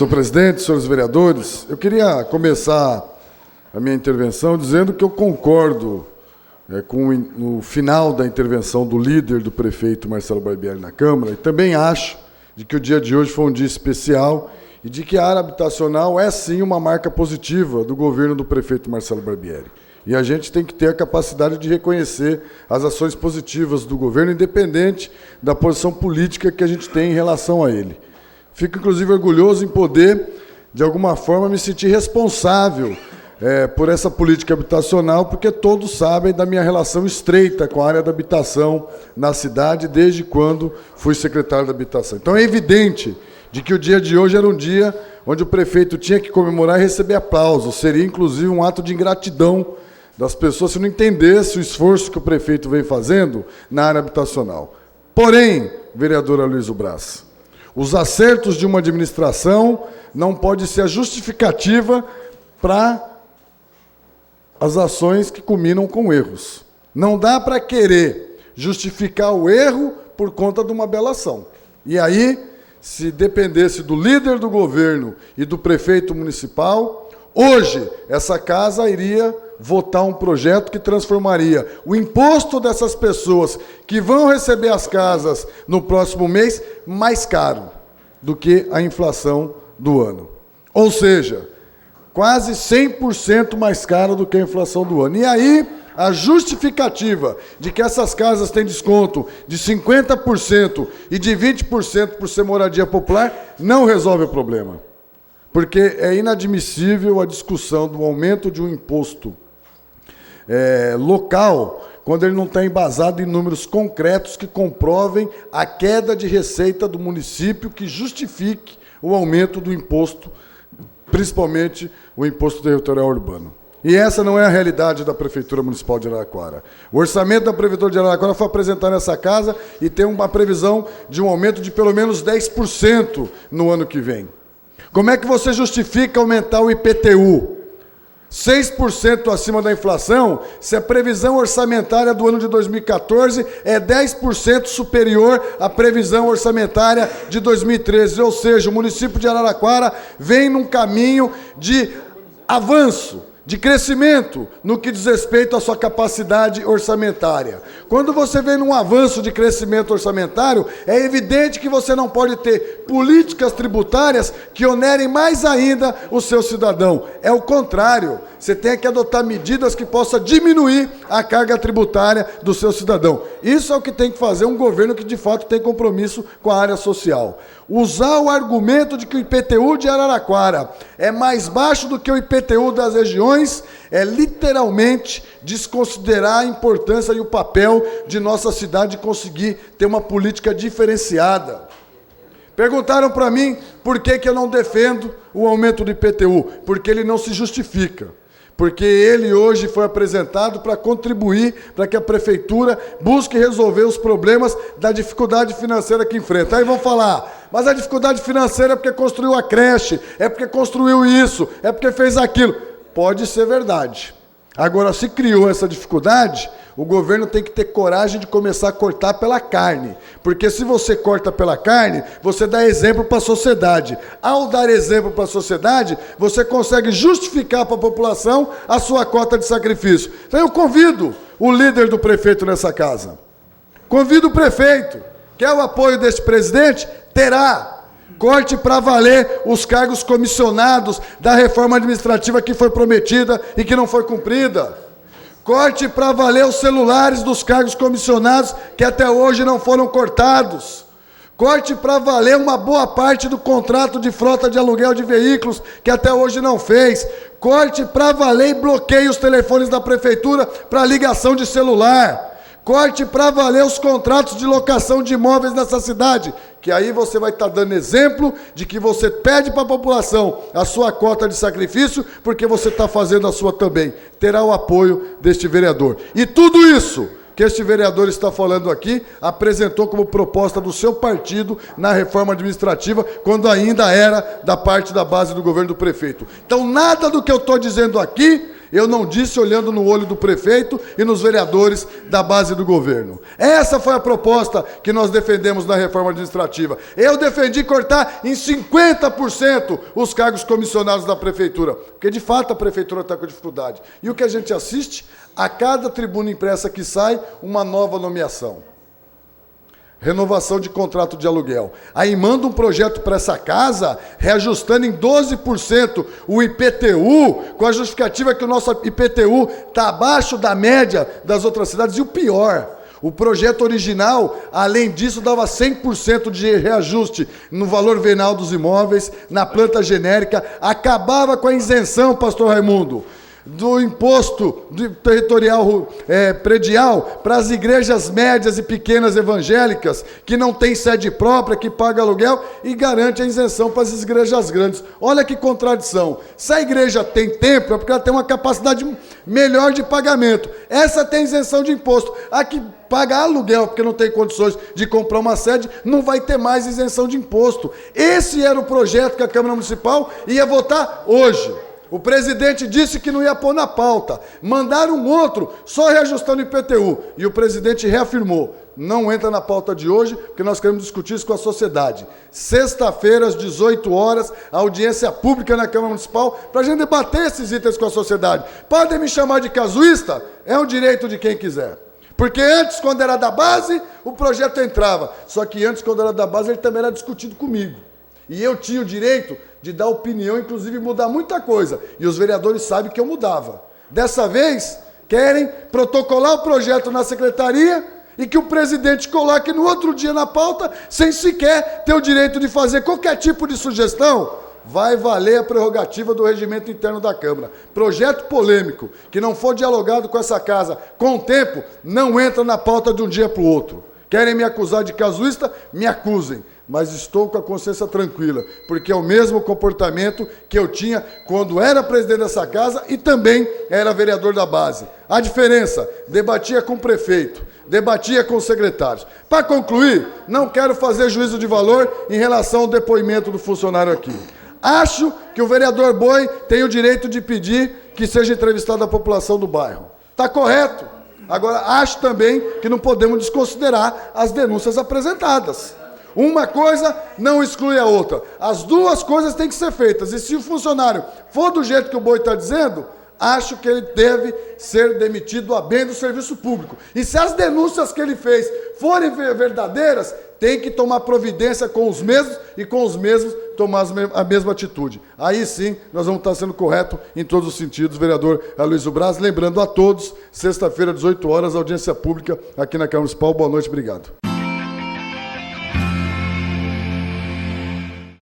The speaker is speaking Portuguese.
Senhor presidente, senhores vereadores, eu queria começar a minha intervenção dizendo que eu concordo no final da intervenção do líder do prefeito Marcelo Barbieri na Câmara, e também acho de que o dia de hoje foi um dia especial e de que a área habitacional é sim uma marca positiva do governo do prefeito Marcelo Barbieri. E a gente tem que ter a capacidade de reconhecer as ações positivas do governo, independente da posição política que a gente tem em relação a ele. Fico, inclusive, orgulhoso em poder, de alguma forma, me sentir responsável por essa política habitacional, porque todos sabem da minha relação estreita com a área da habitação na cidade, desde quando fui secretário da Habitação. Então, é evidente de que o dia de hoje era um dia onde o prefeito tinha que comemorar e receber aplausos. Seria, inclusive, um ato de ingratidão das pessoas se não entendesse o esforço que o prefeito vem fazendo na área habitacional. Porém, vereadora Luísa Braz, os acertos de uma administração não podem ser a justificativa para as ações que culminam com erros. Não dá para querer justificar o erro por conta de uma bela ação. E aí, se dependesse do líder do governo e do prefeito municipal, hoje essa casa iria votar um projeto que transformaria o imposto dessas pessoas que vão receber as casas no próximo mês mais caro do que a inflação do ano. Ou seja, quase 100% mais caro do que a inflação do ano. E aí, a justificativa de que essas casas têm desconto de 50% e de 20% por ser moradia popular não resolve o problema. Porque é inadmissível a discussão do aumento de um imposto local, quando ele não está embasado em números concretos que comprovem a queda de receita do município que justifique o aumento do imposto, principalmente o imposto territorial urbano. E essa não é a realidade da Prefeitura Municipal de Araraquara. O orçamento da Prefeitura de Araraquara foi apresentado nessa casa e tem uma previsão de um aumento de pelo menos 10% no ano que vem. Como é que você justifica aumentar o IPTU 6% acima da inflação, se a previsão orçamentária do ano de 2014 é 10% superior à previsão orçamentária de 2013? Ou seja, o município de Araraquara vem num caminho de avanço, de crescimento, no que diz respeito à sua capacidade orçamentária. Quando você vem num avanço de crescimento orçamentário, é evidente que você não pode ter políticas tributárias que onerem mais ainda o seu cidadão. É o contrário. Você tem que adotar medidas que possam diminuir a carga tributária do seu cidadão. Isso é o que tem que fazer um governo que, de fato, tem compromisso com a área social. Usar o argumento de que o IPTU de Araraquara é mais baixo do que o IPTU das regiões é literalmente desconsiderar a importância e o papel de nossa cidade conseguir ter uma política diferenciada. Perguntaram para mim por que eu não defendo o aumento do IPTU, porque ele não se justifica. Porque ele hoje foi apresentado para contribuir para que a prefeitura busque resolver os problemas da dificuldade financeira que enfrenta. Aí vão falar, mas a dificuldade financeira é porque construiu a creche, é porque construiu isso, é porque fez aquilo. Pode ser verdade. Agora, se criou essa dificuldade, o governo tem que ter coragem de começar a cortar pela carne. Porque se você corta pela carne, você dá exemplo para a sociedade. Ao dar exemplo para a sociedade, você consegue justificar para a população a sua cota de sacrifício. Então eu convido o líder do prefeito nessa casa. Convido o prefeito. Quer o apoio deste presidente? Terá. Corte para valer os cargos comissionados da reforma administrativa que foi prometida e que não foi cumprida. Corte para valer os celulares dos cargos comissionados que até hoje não foram cortados. Corte para valer uma boa parte do contrato de frota de aluguel de veículos que até hoje não fez. Corte para valer e bloqueie os telefones da prefeitura para ligação de celular. Corte para valer os contratos de locação de imóveis nessa cidade, que aí você vai estar dando exemplo de que você pede para a população a sua cota de sacrifício, porque você está fazendo a sua também. Terá o apoio deste vereador. E tudo isso que este vereador está falando aqui, apresentou como proposta do seu partido na reforma administrativa, quando ainda era da parte da base do governo do prefeito. Então, nada do que eu estou dizendo aqui Eu não disse olhando no olho do prefeito e nos vereadores da base do governo. Essa foi a proposta que nós defendemos na reforma administrativa. Eu defendi cortar em 50% os cargos comissionados da prefeitura, porque de fato a prefeitura está com dificuldade. E o que a gente assiste? A cada tribuna impressa que sai, uma nova nomeação. Renovação de contrato de aluguel. Aí manda um projeto para essa casa, reajustando em 12% o IPTU, com a justificativa que o nosso IPTU está abaixo da média das outras cidades. E o pior, o projeto original, além disso, dava 100% de reajuste no valor venal dos imóveis, na planta genérica, acabava com a isenção, pastor Raimundo, do imposto territorial predial para as igrejas médias e pequenas evangélicas, que não têm sede própria, que pagam aluguel, e garante a isenção para as igrejas grandes. Olha que contradição. Se a igreja tem templo, é porque ela tem uma capacidade melhor de pagamento. Essa tem isenção de imposto. A que paga aluguel, porque não tem condições de comprar uma sede, não vai ter mais isenção de imposto. Esse era o projeto que a Câmara Municipal ia votar hoje. O presidente disse que não ia pôr na pauta. Mandaram um outro, só reajustando o IPTU. E o presidente reafirmou, não entra na pauta de hoje, porque nós queremos discutir isso com a sociedade. Sexta-feira, às 18 horas, audiência pública na Câmara Municipal, para a gente debater esses itens com a sociedade. Podem me chamar de casuísta? É um direito de quem quiser. Porque antes, quando era da base, o projeto entrava. Só que antes, quando era da base, ele também era discutido comigo. E eu tinha o direito de dar opinião, inclusive mudar muita coisa. E os vereadores sabem que eu mudava. Dessa vez, querem protocolar o projeto na secretaria e que o presidente coloque no outro dia na pauta, sem sequer ter o direito de fazer qualquer tipo de sugestão. Vai valer a prerrogativa do regimento interno da Câmara. Projeto polêmico, que não for dialogado com essa casa com o tempo, não entra na pauta de um dia para o outro. Querem me acusar de casuísta? Me acusem. Mas estou com a consciência tranquila, porque é o mesmo comportamento que eu tinha quando era presidente dessa casa e também era vereador da base. A diferença, debatia com o prefeito, debatia com os secretários. Para concluir, não quero fazer juízo de valor em relação ao depoimento do funcionário aqui. Acho que o vereador Boi tem o direito de pedir que seja entrevistada a população do bairro. Está correto. Agora, acho também que não podemos desconsiderar as denúncias apresentadas. Uma coisa não exclui a outra. As duas coisas têm que ser feitas. E se o funcionário for do jeito que o Boi está dizendo, acho que ele deve ser demitido a bem do serviço público. E se as denúncias que ele fez forem verdadeiras, tem que tomar providência com os mesmos e com os mesmos tomar a mesma atitude. Aí sim, nós vamos estar sendo corretos em todos os sentidos, vereador Aloysio Braz. Lembrando a todos, sexta-feira, 18 horas, audiência pública aqui na Câmara Municipal. Boa noite, obrigado.